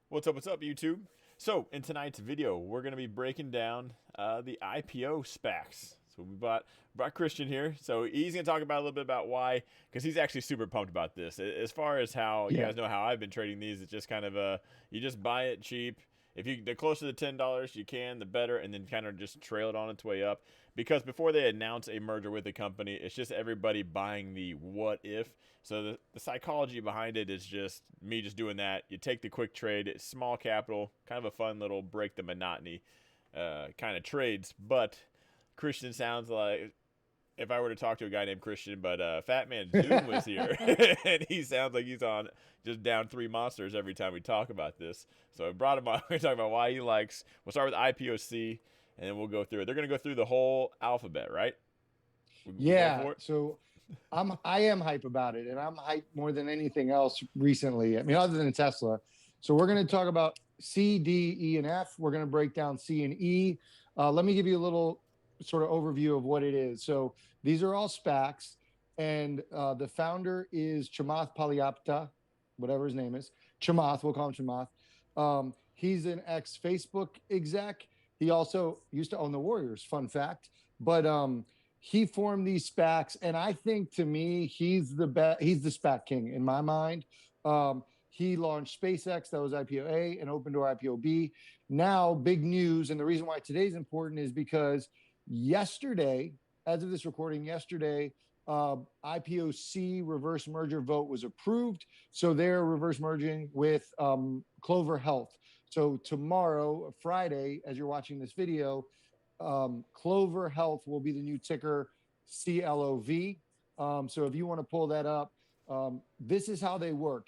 What's up, YouTube? So, in tonight's video, we're going to be breaking down the IPO SPACs. So, we brought Christian here. So, he's going to talk about a little bit about why, because he's actually super pumped about this. As far as how you Yeah. guys know how I've been trading these, it's just kind of you just buy it cheap. If you the closer to $10 you can, the better, and then kind of just trail it on its way up. Because before they announce a merger with a company, it's just everybody buying the what if. So the psychology behind it is just me just doing that. You take the quick trade, it's small capital, kind of a fun little break the monotony kind of trades. But Christian sounds like if I were to talk to a guy named Christian, but Fat Man Zoom was here, and he sounds like he's on just down three monsters every time we talk about this. So I brought him on. We're talking about why he likes. We'll start with IPOC, and then we'll go through it. They're going to go through the whole alphabet, right? We going Yeah. for it? So I am hype about it, and I'm hype more than anything else recently. I mean, other than Tesla. So we're going to talk about C, D, E, and F. We're going to break down C and E. Let me give you a little sort of overview of what it is. So these are all SPACs, and the founder is Chamath Palihapitiya, whatever his name is. Chamath, we'll call him Chamath. He's an ex-Facebook exec. He also used to own the Warriors, fun fact. But he formed these SPACs, and I think to me, he's the best. He's the SPAC king in my mind. He launched SpaceX, that was IPOA, and Opendoor IPO Now, big news, and the reason why today's important is because yesterday, as of this recording, yesterday, IPOC reverse merger vote was approved. So they're reverse merging with Clover Health. So tomorrow, Friday, as you're watching this video, Clover Health will be the new ticker CLOV. So if you want to pull that up, this is how they work.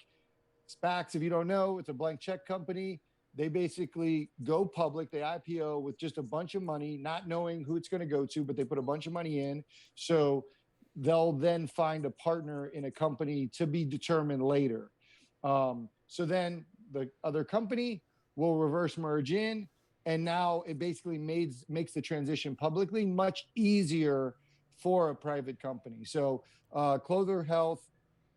SPACs, if you don't know, it's a blank check company. They basically go public, they IPO with just a bunch of money, not knowing who it's going to go to, but they put a bunch of money in. So they'll then find a partner in a company to be determined later. So then the other company will reverse merge in, and now it basically makes the transition publicly much easier for a private company. So Clover Health,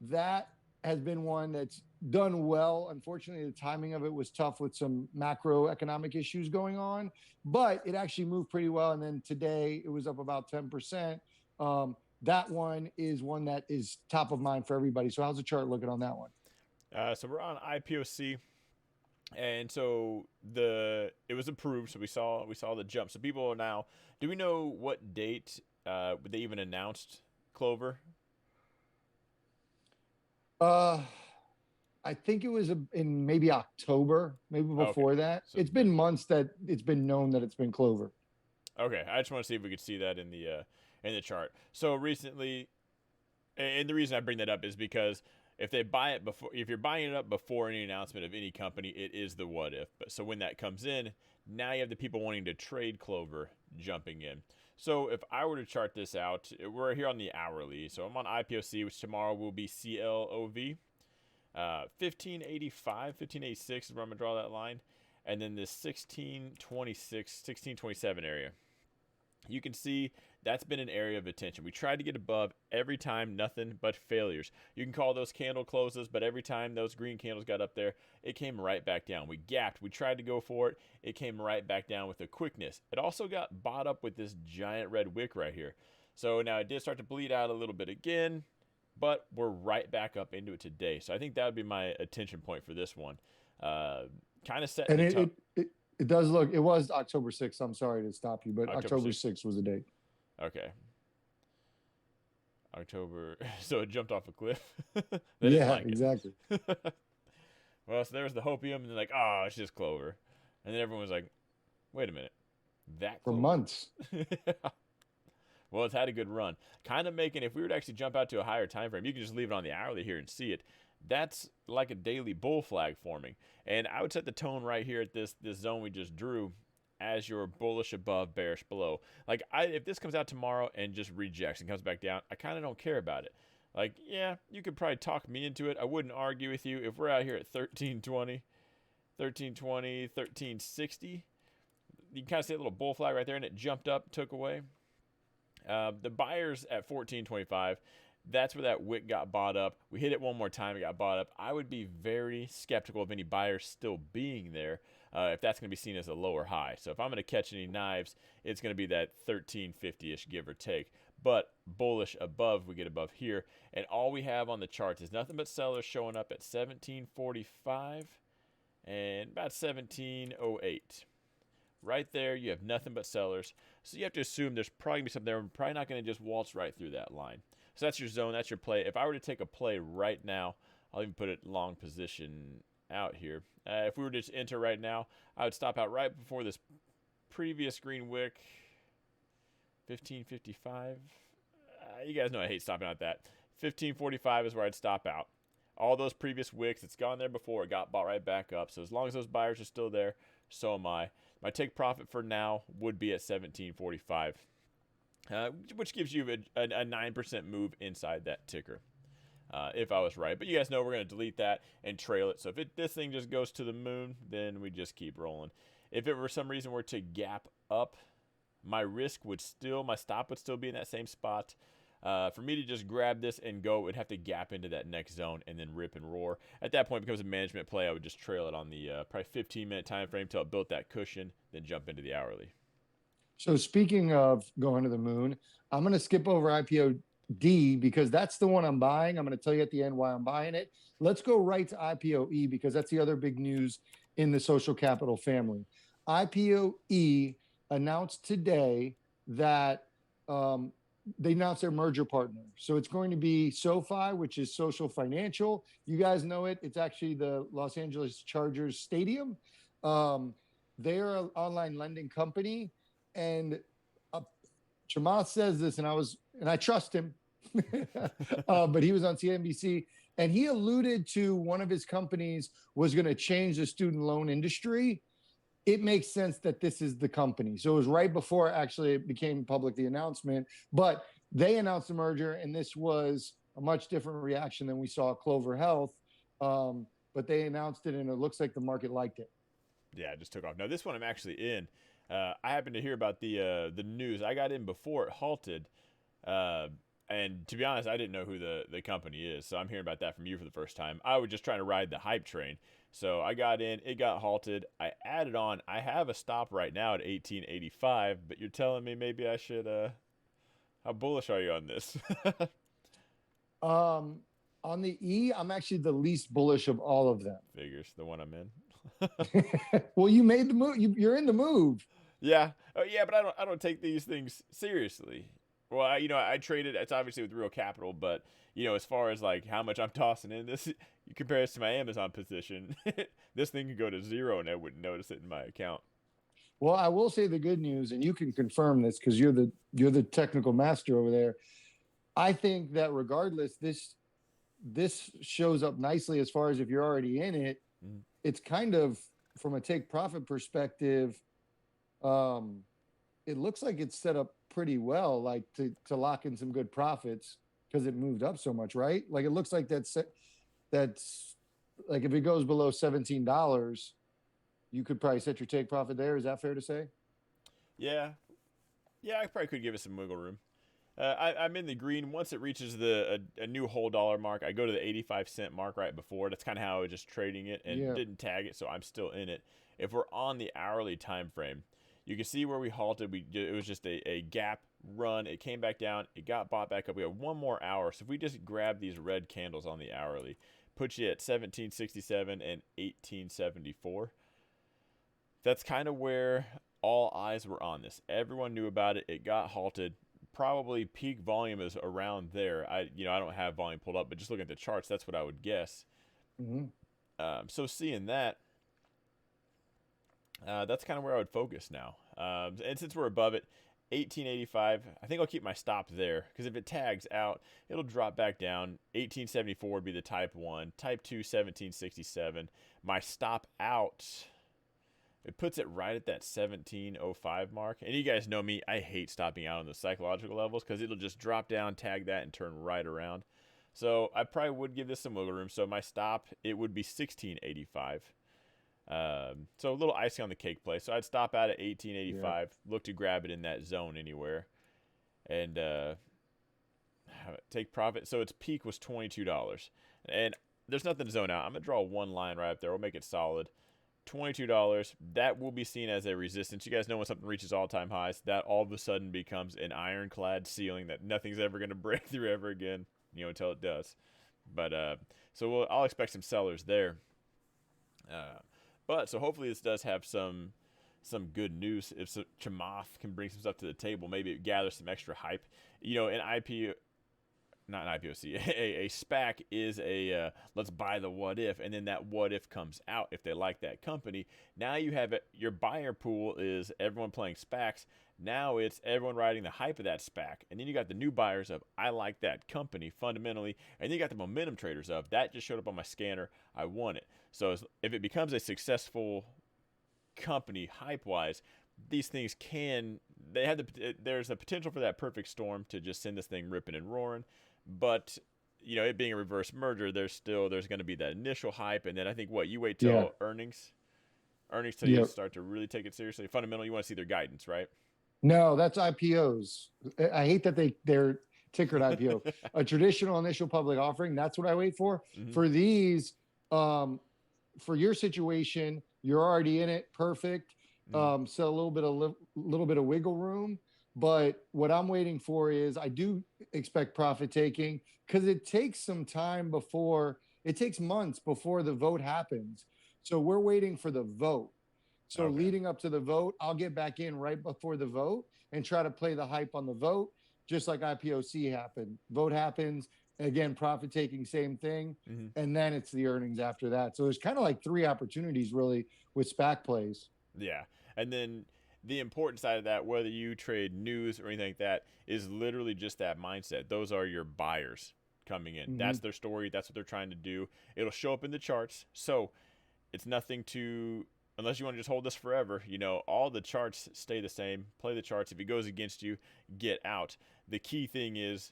that has been one that's done well. Unfortunately, the timing of it was tough with some macroeconomic issues going on, but it actually moved pretty well. And then today it was up about 10%. That one is one that is top of mind for everybody. So how's the chart looking on that one? So we're on IPOC, and so it was approved. So we saw the jump. So people are now. Do we know what date they even announced Clover? Uh, I think it was in maybe October, maybe Okay, before that. so It's been months that it's been known that it's been Clover. okay, I just want to see if we could see that in the chart. So recently, and the reason I bring that up is because if you're buying it up before any announcement of any company, it is the what if. But so when that comes in, now you have the people wanting to trade Clover jumping in. So if I were to chart this out, we're here on the hourly. So I'm on IPOC, which tomorrow will be CLOV. 1585, 1586 is where I'm going to draw that line. And then this 1626, 1627 area. You can see that's been an area of attention. We tried to get above every time, nothing but failures. You can call those candle closes, but every time those green candles got up there, it came right back down. We gapped. We tried to go for it. It came right back down with a quickness. It also got bought up with this giant red wick right here. So now it did start to bleed out a little bit again, but we're right back up into it today. So I think that would be my attention point for this one. Uh, Kind of setting And the it, tone. it, it, it does look, it was October 6th. I'm sorry to stop you, but October October 6th. 6th was the date. Okay. October. So it jumped off a cliff. They didn't Yeah, like exactly. it. Well, so there was the hopium, and they're like, oh, it's just Clover. And then everyone was like, wait a minute. That For Clover? months. Well, it's had a good run. Kind of making, if we were to actually jump out to a higher time frame, you can just leave it on the hourly here and see it. That's like a daily bull flag forming. And I would set the tone right here at this zone we just drew as your bullish above, bearish below. Like, if this comes out tomorrow and just rejects and comes back down, I kind of don't care about it. Like, yeah, you could probably talk me into it. I wouldn't argue with you. If we're out here at 1320, 1320, 1360, you can kind of see a little bull flag right there, and it jumped up, took away. The buyers at 1425, That's where that wick got bought up. We hit it one more time, it got bought up. I would be very skeptical of any buyers still being there if that's going to be seen as a lower high. So if I'm going to catch any knives, it's going to be that 1350-ish, give or take. But bullish above, we get above here. And all we have on the charts is nothing but sellers showing up at 1745 and about 1708. Right there, you have nothing but sellers. So you have to assume there's probably going to be something there. We're probably not going to just waltz right through that line. So that's your zone, that's your play. If I were to take a play right now, I'll even put it long position out here. If we were to just enter right now, I would stop out right before this previous green wick, 1555. You guys know I hate stopping out that. 1545 is where I'd stop out. All those previous wicks, it's gone there before. It got bought right back up. So as long as those buyers are still there, so am I. My take profit for now would be at 1745. Which gives you a 9% move inside that ticker, if I was right. But you guys know we're going to delete that and trail it. So if this thing just goes to the moon, then we just keep rolling. If it for some reason were to gap up, my stop would still be in that same spot. For me to just grab this and go, it would have to gap into that next zone and then rip and roar. At that point, it becomes a management play. I would just trail it on the probably 15-minute time frame till it built that cushion, then jump into the hourly. So speaking of going to the moon, I'm going to skip over IPO D because that's the one I'm buying. I'm going to tell you at the end why I'm buying it. Let's go right to IPOE because that's the other big news in the social capital family. IPOE announced today that they announced their merger partner. So it's going to be SoFi, which is Social Financial. You guys know it. It's actually the Los Angeles Chargers Stadium. They're an online lending company. And Chamath says this, and I trust him, but he was on CNBC, and he alluded to one of his companies was going to change the student loan industry. It makes sense that this is the company. So it was right before actually it became public, the announcement, but they announced the merger, and this was a much different reaction than we saw at Clover Health. But they announced it, and it looks like the market liked it. Yeah, it just took off. Now, this one I'm actually in. I happened to hear about the news. I got in before it halted, and to be honest, I didn't know who the company is. So I'm hearing about that from you for the first time. I was just trying to ride the hype train. So I got in. It got halted. I added on. I have a stop right now at 1885. But you're telling me maybe I should. How bullish are you on this? On the E, I'm actually the least bullish of all of them. Figures the one I'm in. Well, you made the move. You're in the move. Yeah. Oh, yeah, but I don't take these things seriously. Well, I traded. It's obviously with real capital, but as far as like how much I'm tossing in this, you compare this to my Amazon position, this thing could go to zero and I wouldn't notice it in my account. Well, I will say the good news, and you can confirm this because you're the technical master over there. I think that regardless, this shows up nicely as far as if you're already in it. Mm. It's kind of from a take profit perspective. It looks like it's set up pretty well, like to lock in some good profits because it moved up so much, right? Like it looks like that's like if it goes below $17, you could probably set your take profit there. Is that fair to say? Yeah, I probably could give it some wiggle room. I'm in the green. Once it reaches a new whole dollar mark, I go to the 85-cent mark right before. That's kind of how I was just trading it and didn't tag it, so I'm still in it. If we're on the hourly time frame, you can see where we halted. It was just a gap run. It came back down. It got bought back up. We have one more hour. So if we just grab these red candles on the hourly, puts you at 1767 and 1874. That's kind of where all eyes were on this. Everyone knew about it. It got halted. Probably peak volume is around there. I don't have volume pulled up, but just looking at the charts, that's what I would guess. Mm-hmm. So seeing that, that's kind of where I would focus now. And since we're above it, 1885, I think I'll keep my stop there because if it tags out, it'll drop back down. 1874 would be the type 1. Type 2, 1767. My stop out, it puts it right at that 1705 mark. And you guys know me, I hate stopping out on the psychological levels because it'll just drop down, tag that, and turn right around. So I probably would give this some wiggle room. So my stop, it would be 1685. So a little icing on the cake play. So I'd stop out at 1885, look to grab it in that zone anywhere. And take profit. So its peak was $22, and there's nothing to zone out. I'm gonna draw one line right up there. We'll make it solid. $22. That will be seen as a resistance. You guys know when something reaches all-time highs, that all of a sudden becomes an ironclad ceiling that nothing's ever gonna break through ever again. Until it does. But so I'll expect some sellers there. But so hopefully this does have some good news. If Chamath can bring some stuff to the table, maybe it gathers some extra hype. An IPO, not an IPOC, a SPAC is a let's buy the what if, and then that what if comes out if they like that company. Now you have your buyer pool is everyone playing SPACs. Now it's everyone riding the hype of that SPAC. And then you got the new buyers of, I like that company fundamentally. And then you got the momentum traders of, that just showed up on my scanner. I want it. So if it becomes a successful company hype-wise, these things there's a potential for that perfect storm to just send this thing ripping and roaring. But, it being a reverse merger, there's going to be that initial hype. And then I think you wait till earnings till you start to really take it seriously. Fundamentally, you want to see their guidance, right? No, that's IPOs. I hate that they're tickered IPO. A traditional initial public offering, that's what I wait for. Mm-hmm. For these, for your situation, you're already in it, perfect. Mm-hmm. So a little bit of wiggle room. But what I'm waiting for is I do expect profit taking because it takes months before the vote happens. So we're waiting for the vote. So leading up to the vote, I'll get back in right before the vote and try to play the hype on the vote, just like IPOC happened. Vote happens, again, profit taking, same thing, and then it's the earnings after that. So there's kind of like 3 opportunities really with SPAC plays. Yeah, and then the important side of that, whether you trade news or anything like that, is literally just that mindset. Those are your buyers coming in. Mm-hmm. That's their story. That's what they're trying to do. It'll show up in the charts. So it's nothing to... Unless you want to just hold this forever, all the charts stay the same. Play the charts. If it goes against you, get out. The key thing is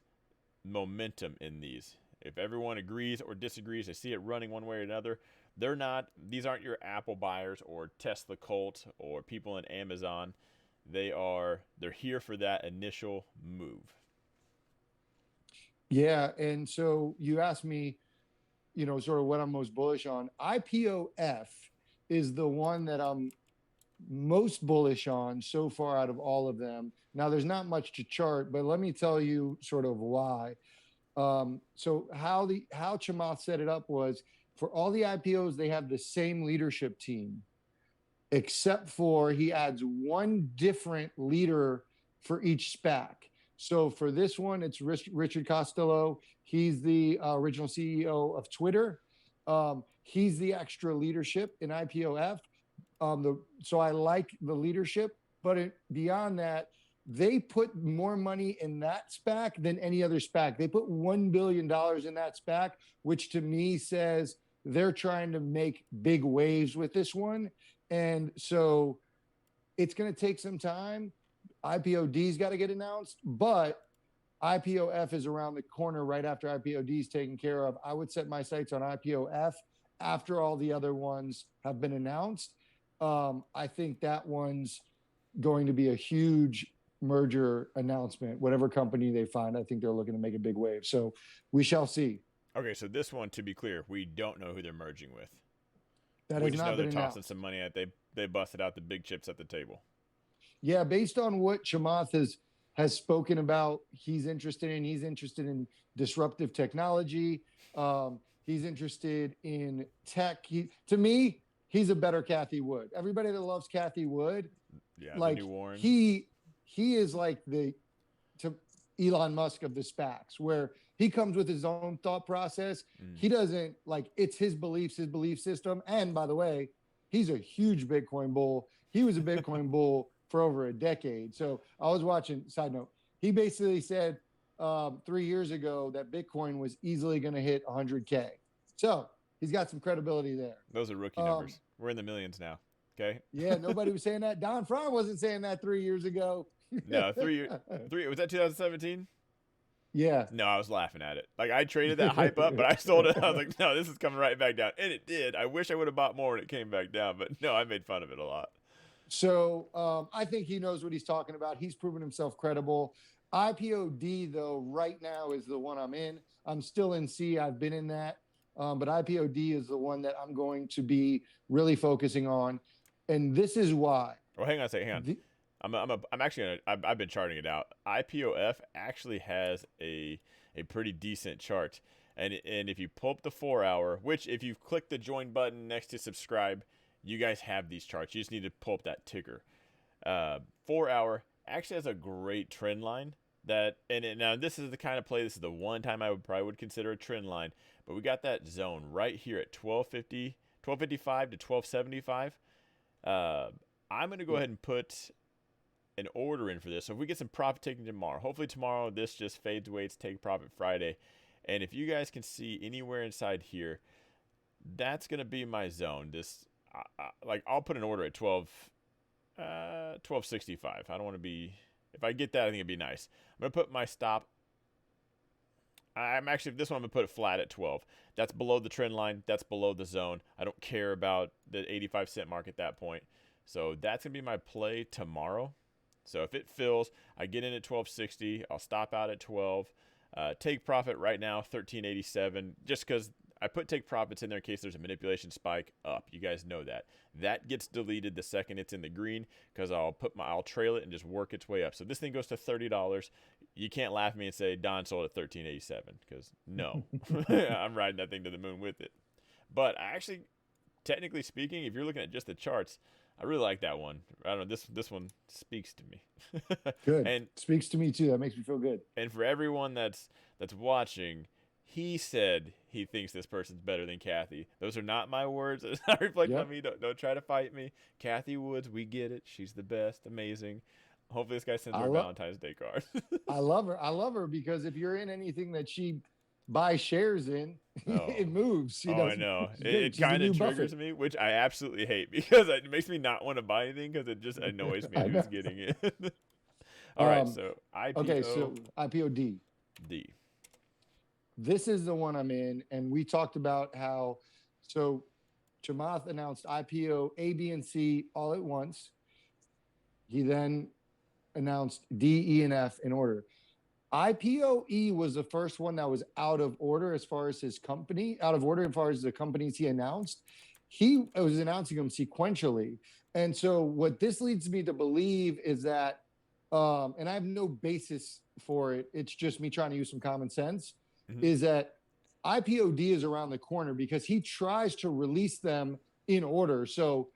momentum in these. If everyone agrees or disagrees, they see it running one way or another, these aren't your Apple buyers or Tesla cult or people in Amazon. They're here for that initial move. Yeah, and so you asked me, sort of what I'm most bullish on. IPO F is the one that I'm most bullish on so far out of all of them. Now, there's not much to chart, but let me tell you sort of why. So how Chamath set it up was for all the IPOs, they have the same leadership team, except for he adds one different leader for each SPAC. So for this one, it's Richard Costello. He's the original CEO of Twitter. He's the extra leadership in IPOF. So I like the leadership, but beyond that, they put more money in that SPAC than any other SPAC. They put $1 billion in that SPAC, which to me says they're trying to make big waves with this one. And so it's going to take some time. IPO D's got to get announced, but IPO F is around the corner right after IPO D is taken care of. I would set my sights on IPO F after all the other ones have been announced. I think that one's going to be a huge merger announcement. Whatever company they find, I think they're looking to make a big wave. So we shall see. Okay, so this one, to be clear, we don't know who they're merging with. We just know they're tossing some money at. They busted out the big chips at the table. Yeah, based on what Chamath has spoken about, he's interested in disruptive technology. He's interested in tech. To me, he's a better Cathie Wood. Everybody that loves Cathie Wood, the new Warren. He is like the Elon Musk of the SPACs, where he comes with his own thought process. He doesn't it's his beliefs, his belief system. And by the way, he's a huge Bitcoin bull. He was a Bitcoin bull for over a decade. So I was watching, side note, he basically said 3 years ago that Bitcoin was easily going to hit 100K. So he's got some credibility there. Those are rookie numbers. We're in the millions now. Okay. Yeah, nobody was saying that. Don Fry wasn't saying that 3 years ago. No, 3 years. Was that 2017? Yeah. No, I was laughing at it. I traded that hype up, but I sold it. I was like, no, this is coming right back down. And it did. I wish I would have bought more when it came back down, but no, I made fun of it a lot. So I think he knows what he's talking about. He's proven himself credible. IPOD though right now is the one I'm in. I'm still in C. I've been in that, but IPOD is the one that I'm going to be really focusing on, and this is why. Well, hang on a second. Hang on. The, I'm actually gonna. I've been charting it out. IPOF actually has a pretty decent chart, and if you pull up the 4 hour, which if you click the join button next to subscribe, you guys have these charts. You just need to pull up that ticker. 4 hour actually has a great trend line. Now this is the kind of play. This is the one time I would consider a trend line. But we got that zone right here at 1250, 1255 to 1275. I'm gonna go ahead and put an order in for this. So if we get some profit taking tomorrow, hopefully tomorrow this just fades away. It's take profit Friday. And if you guys can see anywhere inside here, that's gonna be my zone. I'll put an order at 1265. I don't want to be. If I get that, I think it'd be nice. I'm gonna put my stop. This one I'm gonna put it flat at 12. That's below the trend line. That's below the zone. I don't care about the 85-cent mark at that point. So that's gonna be my play tomorrow. So if it fills, I get in at 1260. I'll stop out at 12. Take profit right now 1387. Just because I put take profits in there in case there's a manipulation spike up. You guys know that. That gets deleted the second it's in the green because I'll trail it and just work its way up. So this thing goes to $30. You can't laugh at me and say Don sold at 1387 because no, I'm riding that thing to the moon with it. But actually, technically speaking, if you're looking at just the charts, I really like that one. I don't know. This one speaks to me. good. And speaks to me too. That makes me feel good. And for everyone that's watching, he said he thinks this person's better than Kathy. Those are not my words. It's not reflecting on me. Don't try to fight me. Kathy Woods, we get it. She's the best. Amazing. Hopefully this guy sends her a Valentine's Day card. I love her. I love her because if you're in anything that she buys shares in, it moves. I know. It kind of triggers me, which I absolutely hate because it makes me not want to buy anything because it just annoys me who's getting it. All right, so IPO. Okay, so IPOD. D. This is the one I'm in, and we talked about how. So, Chamath announced IPO A, B, and C all at once. He then announced D, E, and F in order. IPOE was the first one that was out of order as far as his company, out of order as far as the companies he announced. He was announcing them sequentially. And so what this leads me to believe is that, and I have no basis for it, it's just me trying to use some common sense, is that IPOD is around the corner because he tries to release them in order. So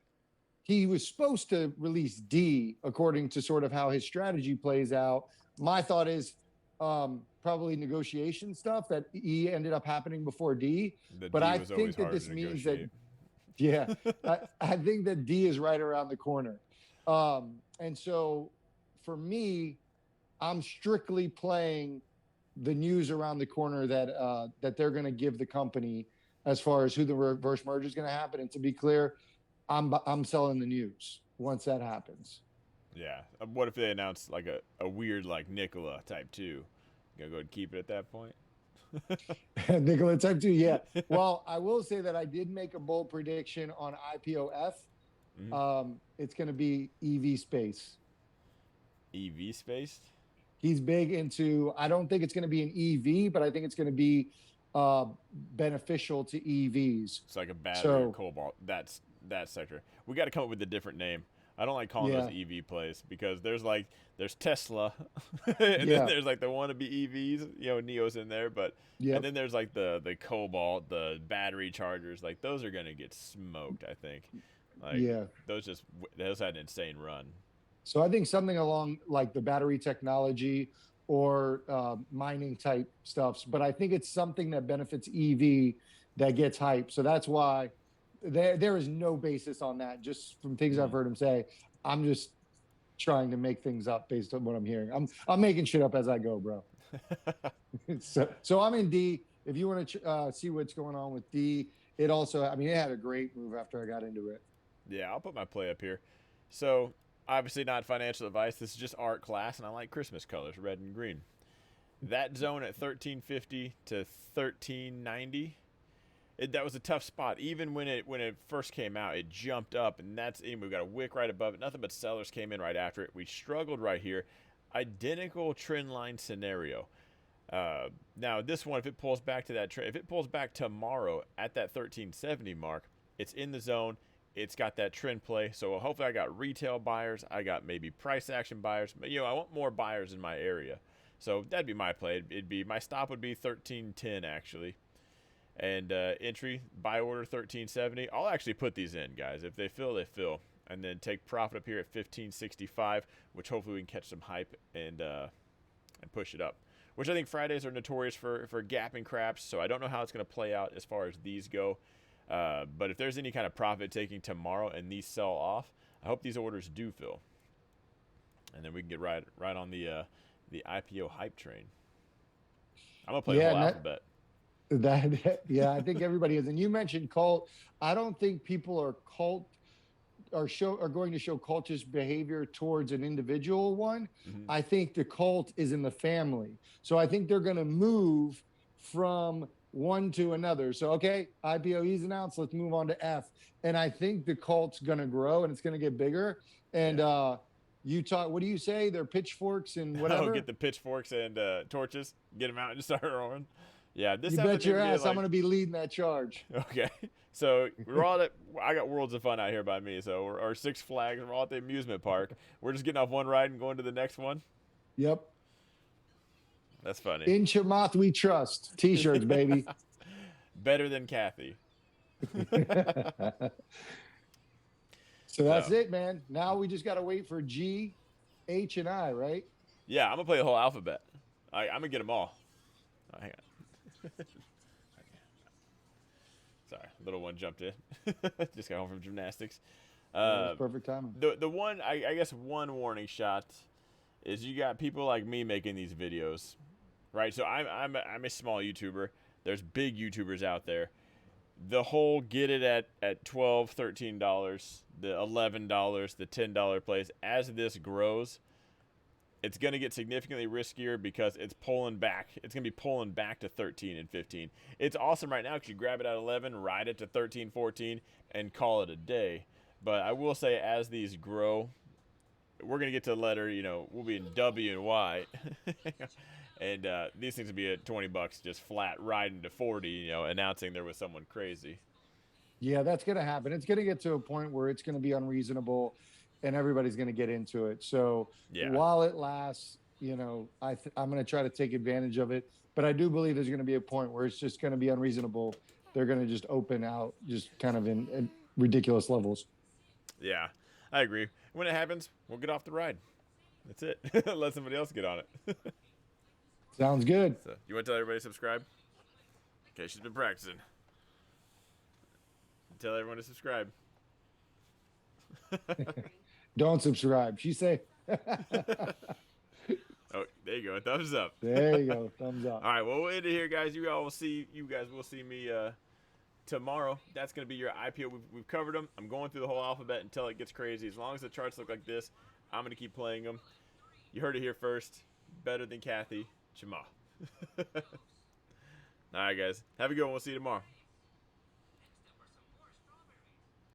he was supposed to release D according to sort of how his strategy plays out. My thought is probably negotiation stuff that E ended up happening before D. But I think that this means that, I think that D is right around the corner. And so for me, I'm strictly playing the news around the corner that they're going to give the company as far as who the reverse merger is going to happen. And to be clear, I'm selling the news once that happens. Yeah. What if they announce like a weird like Nikola type 2? You gonna go and keep it at that point? Nikola type 2, yeah. Well, I will say that I did make a bold prediction on IPO F. It's going to be EV space. EV space? He's big into, I don't think it's going to be an EV, but I think it's going to be beneficial to EVs. It's like a battery or cobalt. That's that sector. We got to come up with a different name. I don't like calling those EV plays because there's Tesla, and then there's like the wannabe EVs, Neo's in there, but and then there's like the cobalt, the battery chargers, like those are gonna get smoked. I think, those had an insane run. So I think something along like the battery technology or mining type stuffs, but I think it's something that benefits EV that gets hype. So that's why there is no basis on that. Just from things I've heard him say, I'm just trying to make things up based on what I'm hearing. I'm making shit up as I go, bro. So I'm in D. If you want to see what's going on with D, it also, I mean, it had a great move after I got into it. Yeah, I'll put my play up here. So obviously not financial advice. This is just art class, and I like Christmas colors, red and green. That zone at 1350 to 1390. That was a tough spot. Even when it first came out, it jumped up, and we got a wick right above it. Nothing but sellers came in right after it. We struggled right here. identical trend line scenario. Now this one, if it pulls back to that trend, if it pulls back tomorrow at that 1370 mark, it's in the zone. It's got that trend play. So hopefully I got retail buyers. I got maybe price action buyers. But, I want more buyers in my area. So that'd be my play. It'd be my stop would be 1310 actually. And entry, buy order 1370. I'll actually put these in, guys. If they fill, they fill. And then take profit up here at 1565, which hopefully we can catch some hype and push it up. Which I think Fridays are notorious for gapping craps, so I don't know how it's going to play out as far as these go. But if there's any kind of profit taking tomorrow and these sell off, I hope these orders do fill. And then we can get right on the IPO hype train. I'm going to play the whole alphabet. I think everybody is. And you mentioned cult. I don't think people are going to show cultish behavior towards an individual one. Mm-hmm. I think the cult is in the family. So I think they're going to move from one to another. So, okay, IPOE's announced. Let's move on to F. And I think the cult's going to grow and it's going to get bigger. And what do you say? They're pitchforks and whatever? Get the pitchforks and torches. Get them out and start rolling. Yeah, you bet your ass I'm going to be leading that charge. Okay. So we're all I got Worlds of Fun out here by me. So or Six Flags, we're all at the amusement park. We're just getting off one ride and going to the next one. Yep. That's funny. In Chamath we trust. T-shirts, baby. Better than Kathy. So that's it, man. Now we just got to wait for G, H, and I, right? Yeah, I'm going to play the whole alphabet. I'm going to get them all. Oh, hang on. Sorry, little one jumped in. Just got home from gymnastics. Perfect timing. The one, I guess, one warning shot is you got people like me making these videos, right? So I'm a small YouTuber. There's big YouTubers out there. The whole get it at $12, $13, the $11, the $10 plays, as this grows, it's going to get significantly riskier because it's pulling back. It's going to be pulling back to 13 and 15. It's awesome right now because you grab it at 11, ride it to 13, 14, and call it a day. But I will say as these grow, we're going to get to the letter, we'll be in W and Y. And these things will be at $20 just flat, riding to 40, announcing there was someone crazy. Yeah, that's going to happen. It's going to get to a point where it's going to be unreasonable and everybody's going to get into it. So while it lasts, I'm going to try to take advantage of it. But I do believe there's going to be a point where it's just going to be unreasonable. They're going to just open out just kind of in ridiculous levels. Yeah, I agree. When it happens, we'll get off the ride. That's it. Let somebody else get on it. Sounds good. So, you want to tell everybody to subscribe? Okay, she's been practicing. Tell everyone to subscribe. Don't subscribe. She say. Oh, there you go. Thumbs up. There you go. Thumbs up. All right. Well, we'll end it here, guys. You guys will see me tomorrow. That's going to be your IPO. We've covered them. I'm going through the whole alphabet until it gets crazy. As long as the charts look like this, I'm going to keep playing them. You heard it here first. Better than Kathy. Chama. All right, guys. Have a good one. We'll see you tomorrow.